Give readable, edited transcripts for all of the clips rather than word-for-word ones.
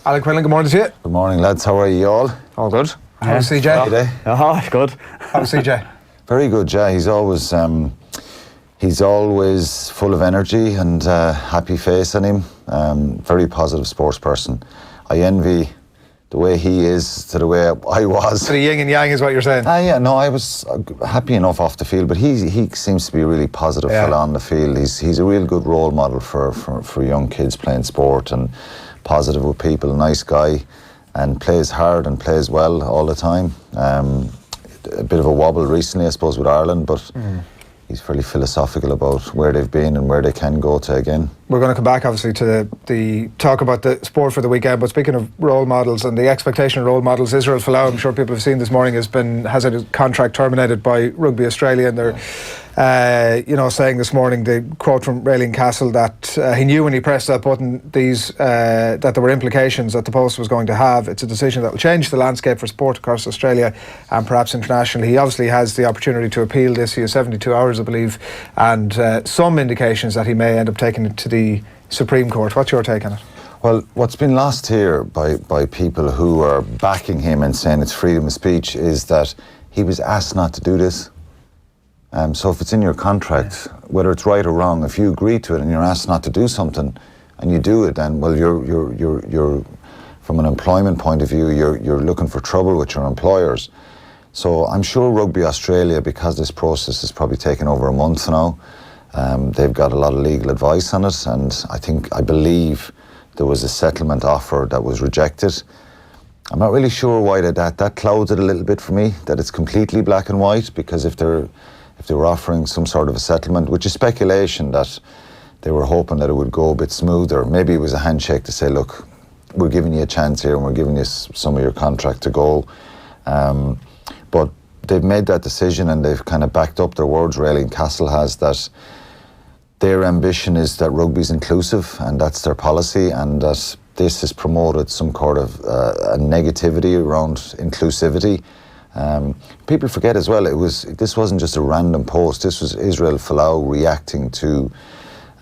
Alan Quinlan, good morning to you. Good morning, lads. How are you all? All good. How's CJ? Good. How's CJ? Very good, yeah. He's always full of energy and happy face on him. Very positive sports person. I envy the way he is to the way I was. So the yin and yang is what you're saying? Yeah, no, I was happy enough off the field, but he seems to be a really positive fella on the field. He's a real good role model for young kids playing sport, and positive with people, nice guy, and plays hard and plays well all the time. A bit of a wobble recently, I suppose, with Ireland, but he's fairly philosophical about where they've been and where they can go to again. We're going to come back, obviously, to the talk about the sport for the weekend, but speaking of role models and the expectation of role models, Israel Folau, I'm sure people have seen this morning, has a contract terminated by Rugby Australia, and they're saying this morning, the quote from Raylene Castle, that he knew when he pressed that button that there were implications that the post was going to have. It's a decision that will change the landscape for sport across Australia and perhaps internationally. He obviously has the opportunity to appeal this. He has 72 hours, I believe, and some indications that he may end up taking it to the Supreme Court. What's your take on it? Well, what's been lost here by people who are backing him and saying it's freedom of speech is that he was asked not to do this. So if it's in your contract, whether it's right or wrong, if you agree to it and you're asked not to do something and you do it, then well, you're from an employment point of view, you're looking for trouble with your employers. So I'm sure Rugby Australia, because this process has probably taken over a month now, they've got a lot of legal advice on it, and I believe there was a settlement offer that was rejected. I'm not really sure why that clouds it a little bit for me, that it's completely black and white, because if they were offering some sort of a settlement, which is speculation that they were hoping that it would go a bit smoother. Maybe it was a handshake to say, look, we're giving you a chance here and we're giving you some of your contract to go. But they've made that decision and they've kind of backed up their words. Raylene Castle has, that their ambition is that rugby's inclusive and that's their policy, and that this has promoted some kind of a negativity around inclusivity. People forget as well, this wasn't just a random post. This was Israel Folau reacting to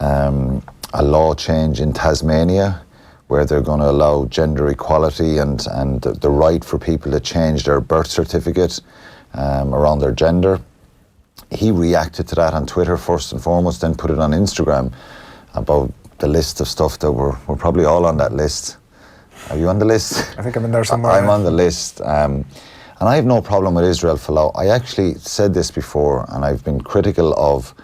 a law change in Tasmania, where they're going to allow gender equality and the right for people to change their birth certificate around their gender. He reacted to that on Twitter first and foremost, then put it on Instagram about the list of stuff that we're probably all on that list. Are you on the list? I think I'm in there somewhere. I'm on the list. And I have no problem with Israel Folau. I actually said this before, and I've been critical of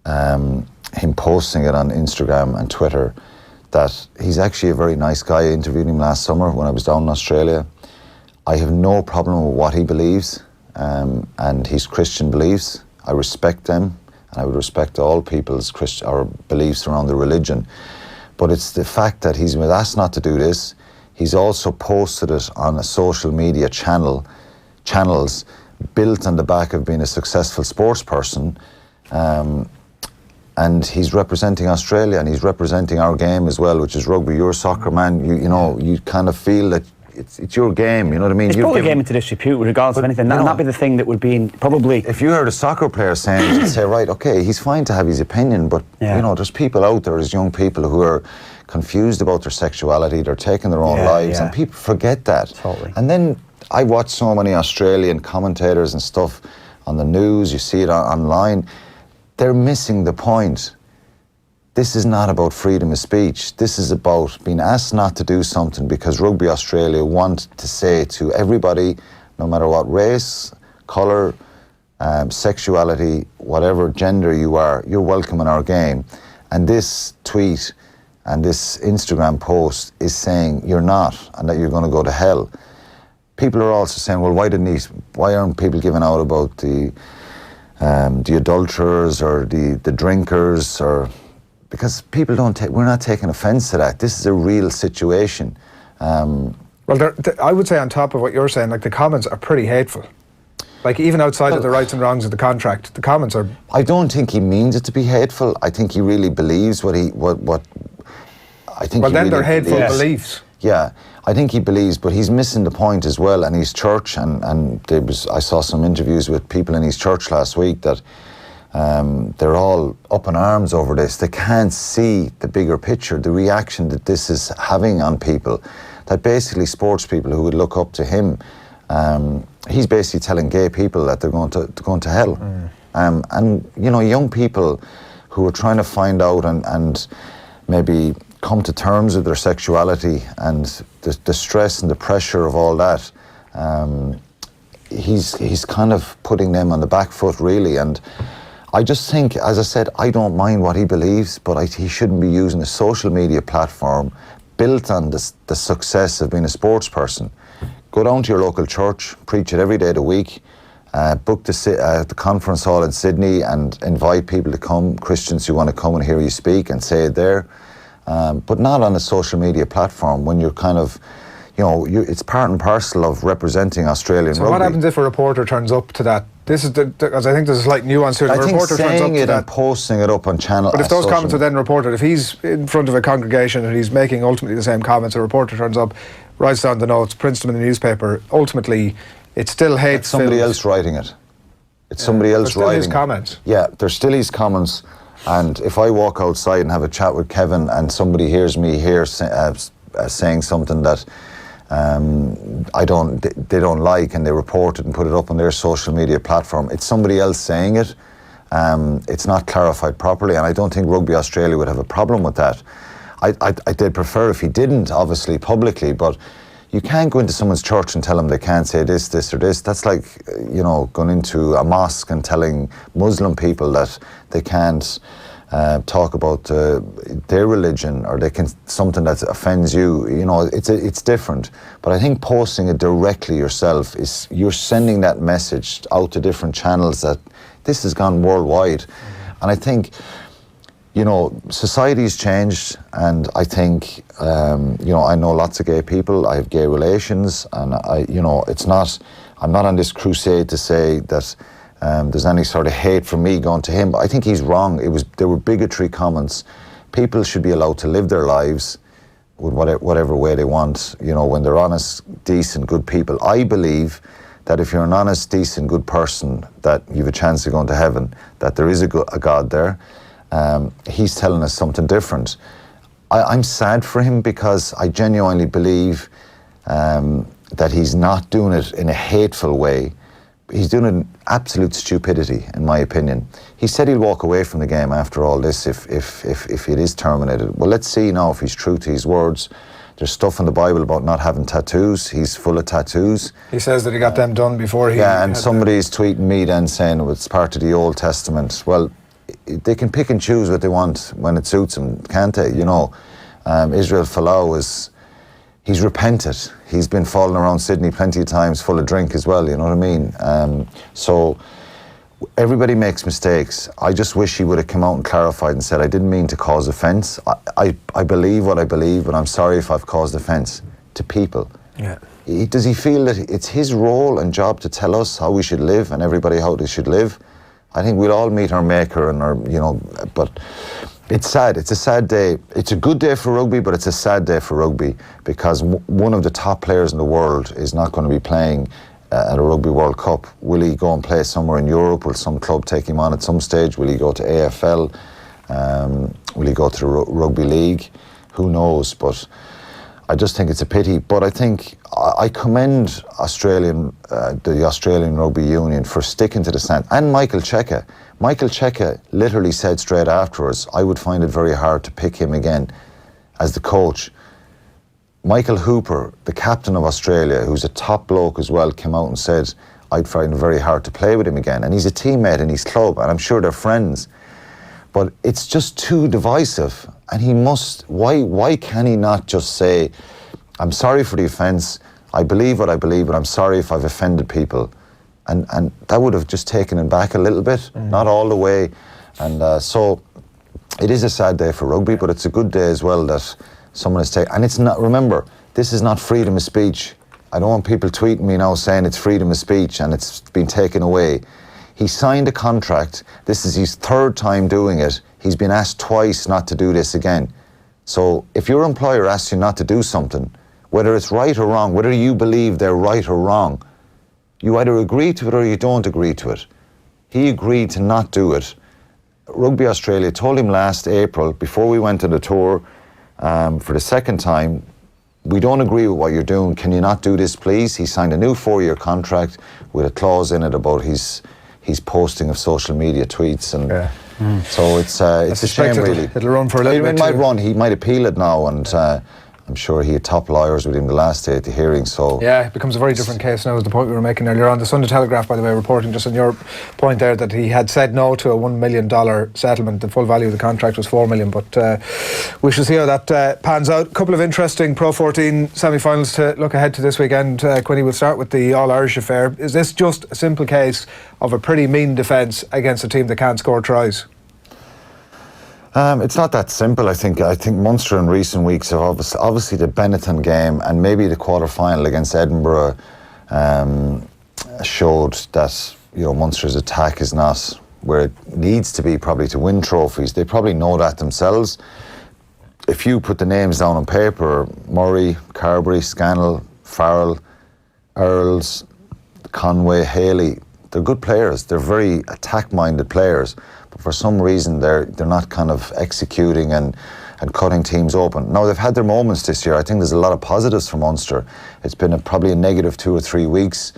him posting it on Instagram and Twitter, that he's actually a very nice guy. I interviewed him last summer when I was down in Australia. I have no problem with what he believes and his Christian beliefs. I respect them, and I would respect all people's beliefs around the religion. But it's the fact that he's been asked not to do this. He's also posted it on a social media channels built on the back of being a successful sports person. And he's representing Australia, and he's representing our game as well, which is rugby. You're a soccer man, you kind of feel that it's your game, you know what I mean? It's brought the game into disrepute regardless of anything. That'd be the thing that would be probably... If you heard a soccer player saying, you'd say, right, okay, he's fine to have his opinion, but there's people out there, there's young people who are confused about their sexuality, they're taking their own lives, and people forget that. Totally. And then I watch so many Australian commentators and stuff on the news, you see it online, they're missing the point. This is not about freedom of speech. This is about being asked not to do something because Rugby Australia want to say to everybody, no matter what race, colour, sexuality, whatever gender you are, you're welcome in our game. And this tweet and this Instagram post is saying you're not, and that you're going to go to hell. People are also saying, well, why aren't people giving out about the adulterers or the drinkers, or because people we're not taking offence to that. This is a real situation. Well, I would say on top of what you're saying, like the comments are pretty hateful. Like even outside of the rights and wrongs of the contract, the comments are... I don't think he means it to be hateful. I think he really believes what I think. Well, then they're hateful beliefs. Yeah, I think he believes, but he's missing the point as well. And his church, and I saw some interviews with people in his church last week that They're all up in arms over this. They can't see the bigger picture, the reaction that this is having on people. That basically sports people who would look up to him, he's basically telling gay people that they're going to hell. And you know, young people who are trying to find out and maybe come to terms with their sexuality and the stress and the pressure of all that, he's kind of putting them on the back foot, really. And I just think, as I said, I don't mind what he believes, but he shouldn't be using a social media platform built on the success of being a sports person. Go down to your local church, preach it every day of the week, book the conference hall in Sydney and invite people to come, Christians who want to come and hear you speak, and say it there. But not on a social media platform when you're kind of, you know, it's part and parcel of representing Australian rugby. So what happens if a reporter turns up to that? This is because I think there's a slight nuance here. I think reporter turns up saying to it that, and posting it up on channel. but if those comments are then reported, if he's in front of a congregation and he's making ultimately the same comments, a reporter turns up, writes down the notes, prints them in the newspaper, ultimately it's still hate. It's somebody else writing it. It's somebody else still writing his it. comments. Yeah, there's still his comments. And if I walk outside and have a chat with Kevin and somebody hears me here saying something that they don't like, and they report it and put it up on their social media platform, it's somebody else saying it. It's not clarified properly, and I don't think Rugby Australia would have a problem with that. I'd prefer if he didn't, obviously, publicly, but you can't go into someone's church and tell them they can't say this or this. That's like, you know, going into a mosque and telling Muslim people that they can't talk about their religion, or they can something that offends you. You know, it's different. But I think posting it directly yourself is, you're sending that message out to different channels that this has gone worldwide. And I think, you know, society's changed, and I think, you know, I know lots of gay people, I have gay relations, and I'm not on this crusade to say that there's any sort of hate from me going to him. I think he's wrong. There were bigotry comments. People should be allowed to live their lives with whatever way they want, you know, when they're honest, decent, good people. I believe that if you're an honest, decent, good person, that you have a chance of going to heaven, that there is a God there. He's telling us something different. I'm sad for him, because I genuinely believe that he's not doing it in a hateful way. He's doing it in absolute stupidity, in my opinion. He said he'll walk away from the game after all this if it is terminated. Well, let's see now if he's true to his words. There's stuff in the Bible about not having tattoos. He's full of tattoos. He says that he got them done before he... Yeah, and somebody's tweeting me then saying it's part of the Old Testament. Well, they can pick and choose what they want when it suits them, can't they? You know, Israel Folau he's repented. He's been falling around Sydney plenty of times, full of drink as well, you know what I mean? So everybody makes mistakes. I just wish he would have come out and clarified and said, I didn't mean to cause offence. I believe what I believe, but I'm sorry if I've caused offence to people. Yeah. Does he feel that it's his role and job to tell us how we should live and everybody how they should live? I think we'll all meet our maker and our, you know, but it's sad. It's a sad day. It's a good day for rugby, but it's a sad day for rugby, because one of the top players in the world is not going to be playing at a Rugby World Cup. Will he go and play somewhere in Europe? Will some club take him on at some stage? Will he go to AFL? Will he go to the Rugby League? Who knows? But I just think it's a pity. But I think I commend the Australian Rugby Union for sticking to the stand, and Michael Cheika. Michael Cheika literally said straight afterwards, I would find it very hard to pick him again as the coach. Michael Hooper, the captain of Australia, who's a top bloke as well, came out and said, I'd find it very hard to play with him again. And he's a teammate in his club, and I'm sure they're friends. But it's just too divisive. And he must, why can he not just say, I'm sorry for the offence, I believe what I believe, but I'm sorry if I've offended people. And that would have just taken him back a little bit, not all the way. And so it is a sad day for rugby, but it's a good day as well that someone is taking, and it's not, remember, this is not freedom of speech. I don't want people tweeting me now saying it's freedom of speech and it's been taken away. He signed a contract. This is his third time doing it. He's been asked twice not to do this again. So if your employer asks you not to do something, whether it's right or wrong, whether you believe they're right or wrong, you either agree to it or you don't agree to it. He agreed to not do it. Rugby Australia told him last April, before we went on the tour for the second time, we don't agree with what you're doing. Can you not do this, please? He signed a new 4-year contract with a clause in it about his posting of social media tweets, and so it's a shame, really. It'll run for a little bit. It might run. He might appeal it now, and I'm sure he had top lawyers with him the last day at the hearing. So yeah, it becomes a very different case now, is the point we were making earlier on. The Sunday Telegraph, by the way, reporting just on your point there, that he had said no to a $1 million settlement. The full value of the contract was $4 million, but we shall see how that pans out. A couple of interesting Pro 14 semi-finals to look ahead to this weekend. Quinny, we'll start with the All-Irish affair. Is this just a simple case of a pretty mean defence against a team that can't score tries? It's not that simple. I think Munster in recent weeks have obviously the Benetton game and maybe the quarter-final against Edinburgh showed that, you know, Munster's attack is not where it needs to be, probably, to win trophies. They probably know that themselves. If you put the names down on paper, Murray, Carberry, Scannell, Farrell, Earls, Conway, Haley, they're good players. They're very attack-minded players. But for some reason, they're not kind of executing and cutting teams open. Now, they've had their moments this year. I think there's a lot of positives from Munster. It's been probably a negative 2 or 3 weeks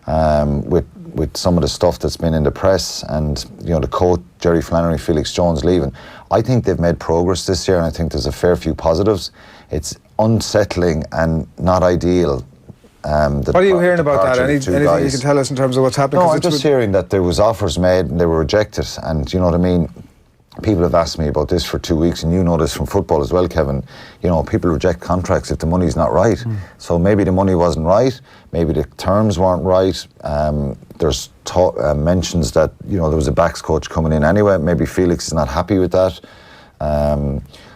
with some of the stuff that's been in the press, and, you know, the coach, Jerry Flannery, Felix Jones leaving. I think they've made progress this year, and I think there's a fair few positives. It's unsettling and not ideal. What are you hearing about that? Anything you can tell us in terms of what's happening? No, I'm just hearing that there was offers made and they were rejected, and you know what I mean? People have asked me about this for 2 weeks, and you know this from football as well, Kevin. You know, people reject contracts if the money's not right. So maybe the money wasn't right, maybe the terms weren't right. There's mentions that, you know, there was a backs coach coming in anyway. Maybe Felix is not happy with that.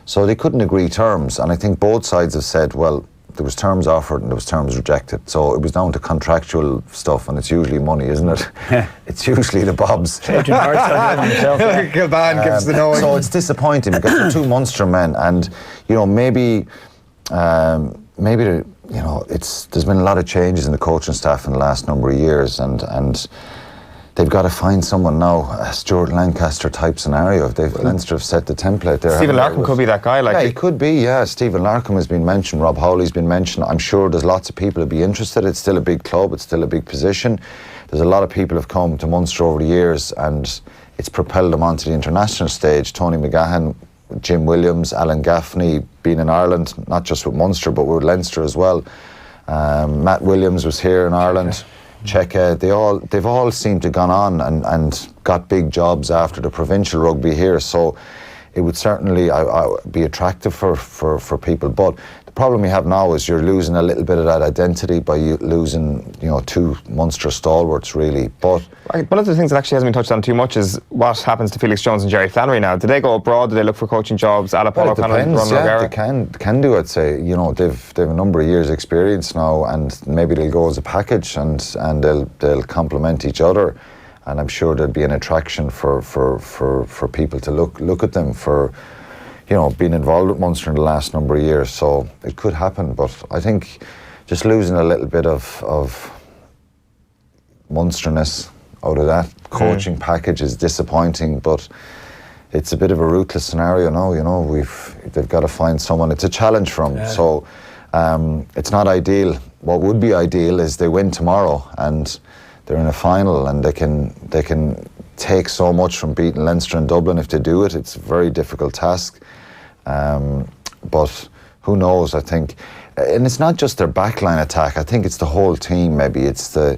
So they couldn't agree terms, and I think both sides have said, well, there was terms offered and there was terms rejected. So it was down to contractual stuff, and it's usually money, isn't it? It's usually the bobs. Kilban gives the knowing. So it's disappointing because they're two Munster men, and you know, maybe you know, there's been a lot of changes in the coaching staff in the last number of years, and they've got to find someone now, a Stuart Lancaster type scenario. Leinster have set the template there. Stephen Larkham could be that guy. Yeah, he could be, yeah. Stephen Larkham has been mentioned, Rob Howley's been mentioned. I'm sure there's lots of people who'd be interested. It's still a big club, it's still a big position. There's a lot of people who've come to Munster over the years, and it's propelled them onto the international stage. Tony McGahan, Jim Williams, Alan Gaffney, being in Ireland, not just with Munster, but with Leinster as well. Matt Williams was here in Ireland. Cheika, they've all seemed to have gone on and got big jobs after the provincial rugby here, so it would certainly be attractive for people. But the problem we have now is you're losing a little bit of that identity by losing, you know, two Munster stalwarts, really. But one of the things that actually hasn't been touched on too much is what happens to Felix Jones and Jerry Flannery now. Do they go abroad? Do they look for coaching jobs? Well, it depends, yeah, they can do, I'd say. You know, they've a number of years experience now, and maybe they'll go as a package, and they'll complement each other, and I'm sure there'll be an attraction for people to look at them for, you know, being involved with Munster in the last number of years. So it could happen, but I think just losing a little bit of Munsterness out of that coaching package is disappointing, but it's a bit of a ruthless scenario now. You know, they've got to find someone. It's a challenge for them, so it's not ideal. What would be ideal is they win tomorrow and they're in a final, and they can take so much from beating Leinster and Dublin if they do it. It's a very difficult task, but who knows? I think, and it's not just their backline attack. I think it's the whole team. Maybe it's the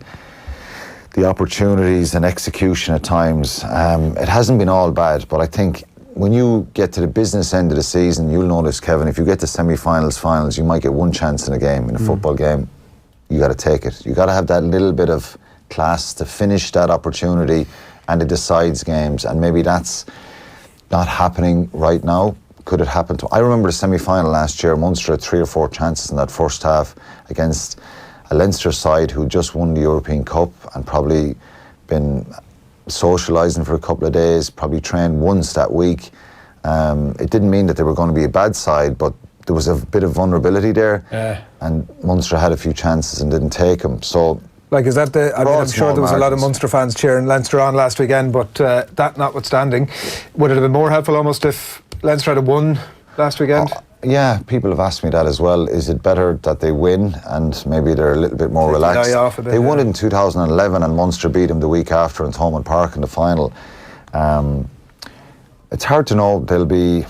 opportunities and execution at times. It hasn't been all bad, but I think when you get to the business end of the season, you'll notice, Kevin, if you get to semi-finals, finals, you might get one chance in a game, in a football game. You got to take it. You got to have that little bit of class to finish that opportunity, and it decides games, and maybe that's not happening right now. Could it happen I remember the semi-final last year, Munster had 3 or 4 chances in that first half against a Leinster side who just won the European Cup and probably been socialising for a couple of days, probably trained once that week. It didn't mean that they were going to be a bad side, but there was a bit of vulnerability there, and Munster had a few chances and didn't take them. So Like, is that the? I mean, Broad, I'm sure there was a small lot of margins. Munster fans cheering Leinster on last weekend, but that notwithstanding, would it have been more helpful almost if Leinster had won last weekend? Yeah, people have asked me that as well. Is it better that they win and maybe they're a little bit more Take the eye relaxed? off a bit, They won yeah. it in 2011 and Munster beat them the week after in Thomond Park in the final. It's hard to know. They'll be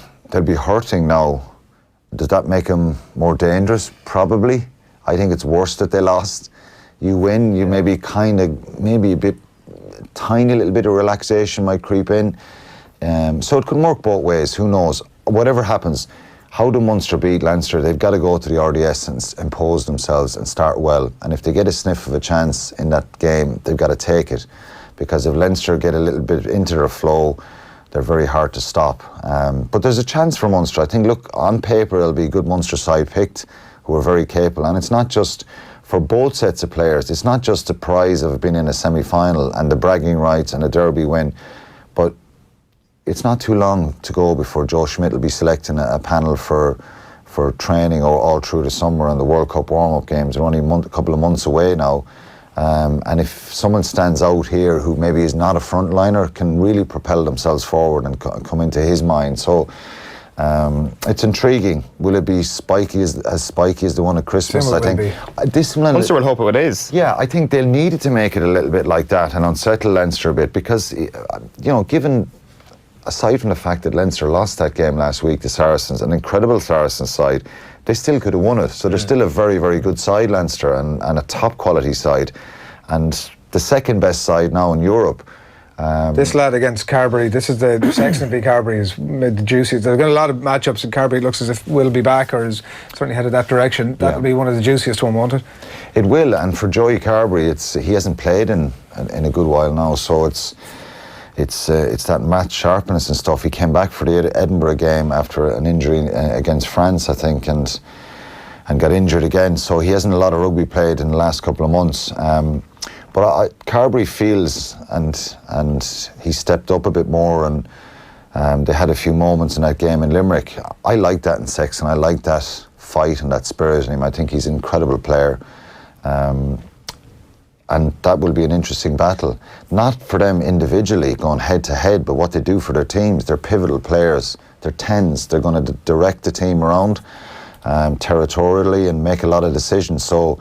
hurting now. Does that make them more dangerous? Probably. I think it's worse that they lost. You win, you maybe a bit, tiny little bit of relaxation might creep in. So it could work both ways. Who knows? Whatever happens, how do Munster beat Leinster? They've got to go to the RDS and impose themselves and start well. And if they get a sniff of a chance in that game, they've got to take it. Because if Leinster get a little bit into their flow, they're very hard to stop. But there's a chance for Munster. I think, look, on paper, it'll be a good Munster side picked, who are very capable. And it's not just, for both sets of players, it's not just the prize of being in a semi-final and the bragging rights and a derby win, but it's not too long to go before Joe Schmidt will be selecting a panel for training all through the summer, and the World Cup warm-up games are only a couple of months away now. And if someone stands out here who maybe is not a frontliner, can really propel themselves forward and come into his mind. So it's intriguing. Will it be spiky as spiky as the one at Christmas? Similar I think will this one. Munster will hope it is. Yeah, I think they'll need it to make it a little bit like that and unsettle Leinster a bit, because given, aside from the fact that Leinster lost that game last week, the Saracens, an incredible Saracens side, they still could have won it. So they're still a very, very good side, Leinster, and a top quality side, and the second best side now in Europe. This lad against Carberry, this is the Sexton v Carberry, is made the juiciest. They've got a lot of matchups in Carberry. It looks as if Will be back, or is certainly headed that direction. That'll be one of the juiciest one, won't it? It will, and for Joey Carberry, he hasn't played in a good while now, so it's that match sharpness and stuff. He came back for the Edinburgh game after an injury against France, I think, and got injured again. So he hasn't a lot of rugby played in the last couple of months. But Carberry feels, and he stepped up a bit more, and they had a few moments in that game in Limerick. I like that in Sexton. I like that fight and that spirit in him. I think he's an incredible player. And that will be an interesting battle. Not for them individually going head to head, but what they do for their teams. They're pivotal players. They're tens. They're going to direct the team around territorially and make a lot of decisions. So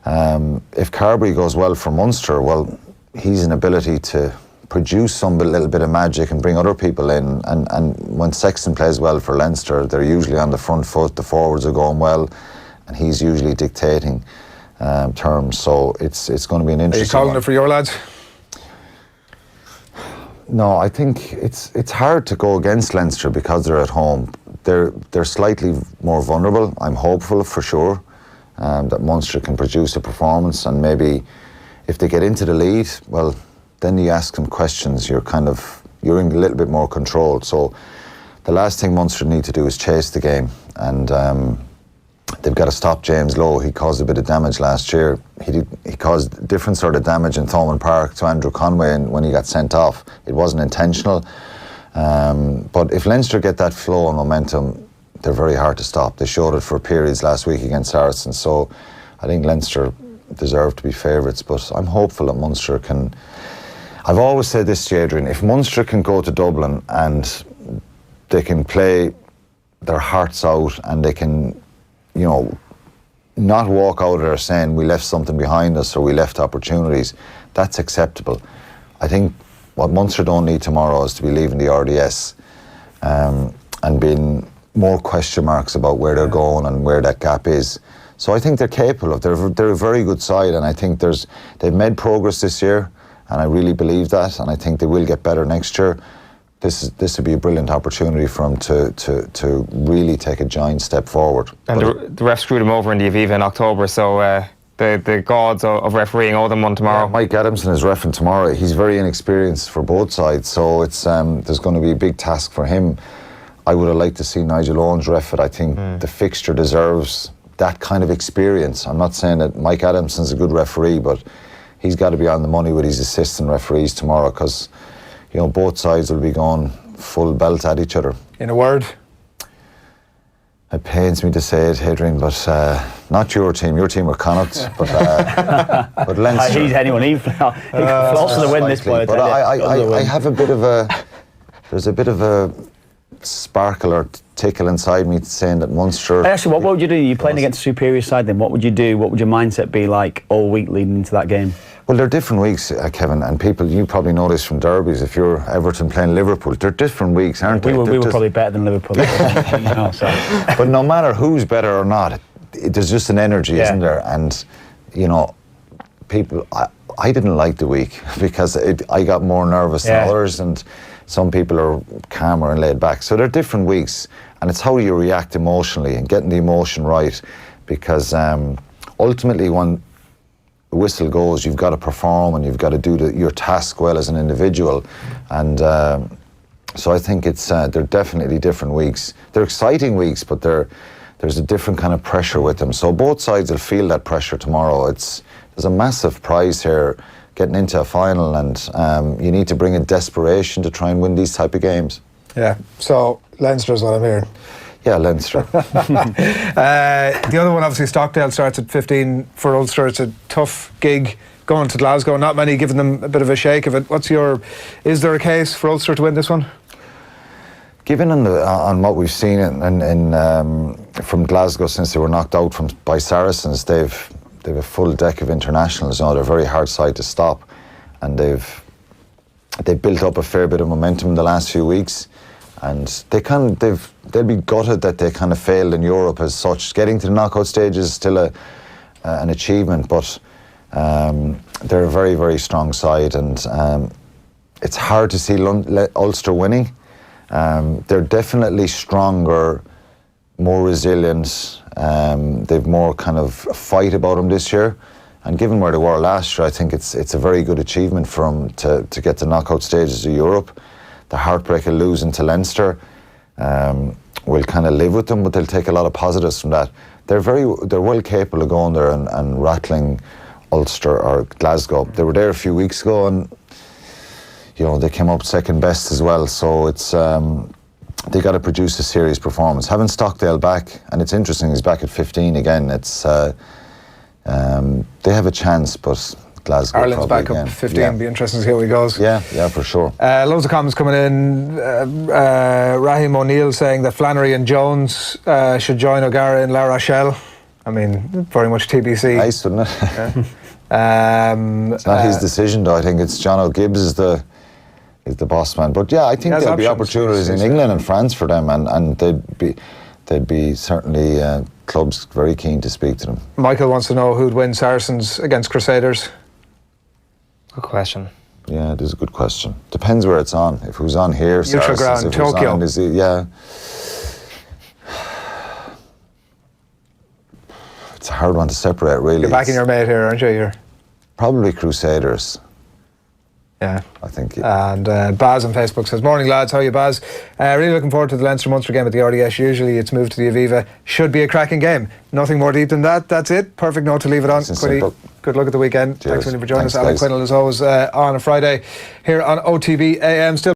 if Carberry goes well for Munster, well, he's an ability to produce some little bit of magic and bring other people in. And when Sexton plays well for Leinster, they're usually on the front foot. The forwards are going well, and he's usually dictating terms. So it's going to be an interesting. Are you calling one. it for your lads? No, I think it's hard to go against Leinster because they're at home. They're slightly more vulnerable. I'm hopeful for sure that Munster can produce a performance, and maybe if they get into the lead, well, then you ask them questions. You're in a little bit more control. So the last thing Munster need to do is chase the game, and they've got to stop James Lowe. He caused a bit of damage last year. He caused a different sort of damage in Thomond Park to Andrew Conway when he got sent off. It wasn't intentional. But if Leinster get that flow and momentum, they're very hard to stop. They showed it for periods last week against Saracens. So I think Leinster deserve to be favourites, but I'm hopeful that Munster can. I've always said this to Adrian, if Munster can go to Dublin and they can play their hearts out, and they can, not walk out of there saying we left something behind us or we left opportunities, that's acceptable. I think what Munster don't need tomorrow is to be leaving the RDS and being more question marks about where they're going and where that gap is. So I think they're capable of. They're a very good side, and I think they've made progress this year, and I really believe that, and I think they will get better next year. This would be a brilliant opportunity for them to really take a giant step forward. And the ref screwed him over in the Aviva in October, so the gods of refereeing owe them one tomorrow. Yeah, Mike Adamson is reffing tomorrow. He's very inexperienced for both sides, so it's there's going to be a big task for him. I would have liked to see Nigel Owens ref it. I think the fixture deserves that kind of experience. I'm not saying that Mike Adamson's a good referee, but he's got to be on the money with his assistant referees tomorrow, because both sides will be going full belt at each other. In a word? It pains me to say it, Hadrian, but not your team. Your team were Connacht, but Leinster. He's anyone. He flops to the win this point. But I have a bit of a. There's a bit of a sparkle or tickle inside me saying that Munster. Actually, what would you do? You're playing against a superior side. Then what would you do? What would your mindset be like all week leading into that game? Well, they're different weeks, Kevin, and people, you probably know this from derbies. If you're Everton playing Liverpool, they're different weeks, aren't they? We were probably better than Liverpool. But no matter who's better or not, there's just an energy, isn't there? And, you know, people, I didn't like the week because I got more nervous than others, and some people are calmer and laid back. So they're different weeks, and it's how you react emotionally and getting the emotion right, because ultimately when the whistle goes, you've got to perform and you've got to do your task well as an individual. And so I think they're definitely different weeks. They're exciting weeks, but there's a different kind of pressure with them. So both sides will feel that pressure tomorrow. There's a massive prize here getting into a final, and you need to bring a desperation to try and win these type of games. Yeah, so Leinster is what I'm hearing. Yeah, Leinster. The other one, obviously, Stockdale starts at 15 for Ulster. It's a tough gig going to Glasgow. Not many giving them a bit of a shake of it. Is there a case for Ulster to win this one? Given on what we've seen from Glasgow since they were knocked out by Saracens, they've a full deck of internationals. You know, they're a very hard side to stop, and they've built up a fair bit of momentum in the last few weeks. And they'll be gutted that they kind of failed in Europe as such. Getting to the knockout stage is still an achievement, but they're a very, very strong side, and it's hard to see Ulster winning. They're definitely stronger, more resilient. They've more kind of fight about them this year. And given where they were last year, I think it's a very good achievement for them to get to knockout stages of Europe. The heartbreak of losing to Leinster will kind of live with them, but they'll take a lot of positives from that. They're well capable of going there and rattling Ulster or Glasgow. They were there a few weeks ago, and you know they came up second best as well. So it's they got to produce a serious performance. Having Stockdale back, and it's interesting, he's back at 15 again. It's they have a chance, but Glasgow. Ireland's back up 15. Be interesting to see how he goes. Yeah, for sure. Loads of comments coming in. Raheem O'Neill saying that Flannery and Jones should join O'Gara in La Rochelle. I mean, very much TBC. Nice, wouldn't it? It's not his decision, though. I think it's John O'Gibbs is the boss man. But yeah, I think there'll be opportunities in England and France for them, and they'd be certainly clubs very keen to speak to them. Michael wants to know who'd win Saracens against Crusaders. Good question. Yeah, it is a good question. Depends where it's on. If it was on here, neutral ground, Tokyo. Yeah. It's a hard one to separate, really. You're backing your mate here, aren't you? You're probably Crusaders. Yeah. I think. Yeah. And Baz on Facebook says, "Morning lads, how are you, Baz? Really looking forward to the Leinster-Munster game at the RDS. Usually it's moved to the Aviva. Should be a cracking game. Nothing more deep than that. That's it. Perfect note to leave it on. Good luck at the weekend. Cheers. Thanks for joining us. Alan Quinlan, as always, on a Friday here on OTB AM. Still